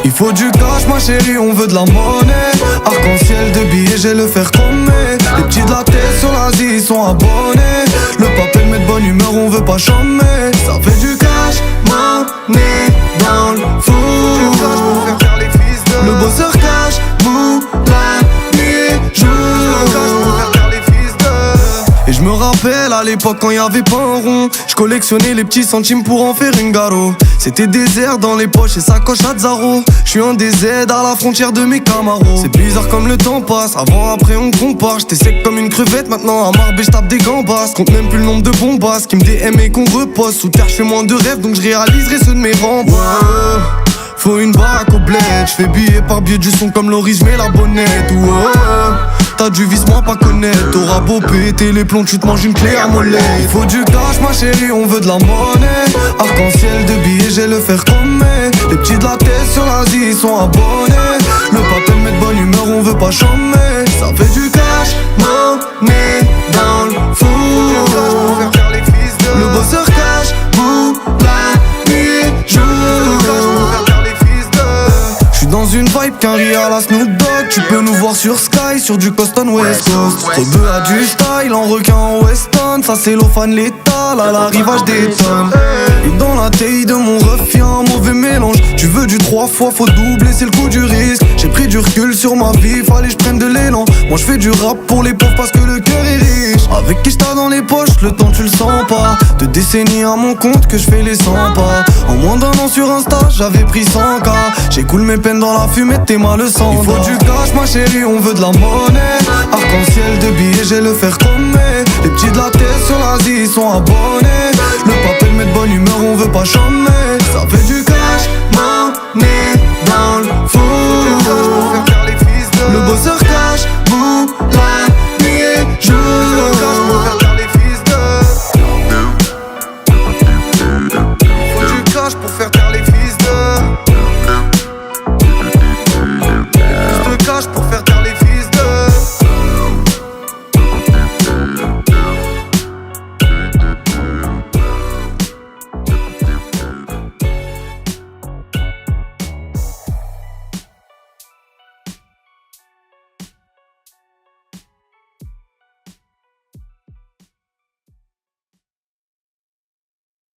Il faut du cash ma chérie, on veut de la monnaie. Arc-en-ciel de billets, j'ai le fer chromé. Les petits de la tête sur l'Asie, ils sont abonnés. Le papel met de bonne humeur, on veut pas chômer. Ça fait du cash, money dans le four. Le bosseur cash, mou, la nuit, jour. Et je me rappelle à l'époque quand y'avait pas un rond. Je collectionnais les petits centimes pour en faire une garo. C'était désert dans les poches et sacoche à Zaro. J'suis un DZ à la frontière de mes Camaros. C'est bizarre comme le temps passe, avant après on compare. J'étais sec comme une crevette, maintenant à Marbé j'tape des gambas. Compte même plus le nombre de bombasses qui me DM et qu'on repose. Sous terre j'fais moins de rêves donc je réaliserai ceux de mes rembats. Faut une baraque au bled, j'fais billet par billet du son comme Laurie, j'mets la bonnette. T'as du vice, moi pas connaître. T'auras beau péter les plombs, tu te manges une clé à mollet. Il faut du cash ma chérie, on veut de la monnaie. Arc-en-ciel de billets, j'ai le fer chromé. Les petits de la tête sur l'Asie, ils sont abonnés. Le papel met de bonne humeur, on veut pas chômer. Ça fait du cash, money dans le four. Le bosseur cash, bout, la nuit, jour. Dans une vibe qu'un à la Snoop Dogg. Tu peux nous voir sur Sky, sur du Coston West Coast. Rebeu a du style, en requin en Weston. Ça c'est l'ophane létal, à l'arrivage des tonnes. Et dans la taille de mon ref y'a un mauvais mélange. Tu veux du 3 fois, faut doubler, c'est le coup du risque. J'ai pris du recul sur ma vie, fallait que je prenne de l'élan. Moi je fais du rap pour les pauvres parce que le cœur est riche. Avec qui j't'as dans les poches, le temps tu le sens pas. De décennies à mon compte que je fais les 100 pas. En moins d'un an sur Insta, j'avais pris 100K. J'écoule mes peines dans la fumée, t'es mal le sang. Il faut du cash ma chérie, on veut de la monnaie. Arc-en-ciel de billets, j'ai le fer chromé. Les petits de la tête sur l'Asie, ils sont abonnés. Le papel met de bonne humeur, on veut pas chômer. Ça fait du cash, money dans le four. Le bosseur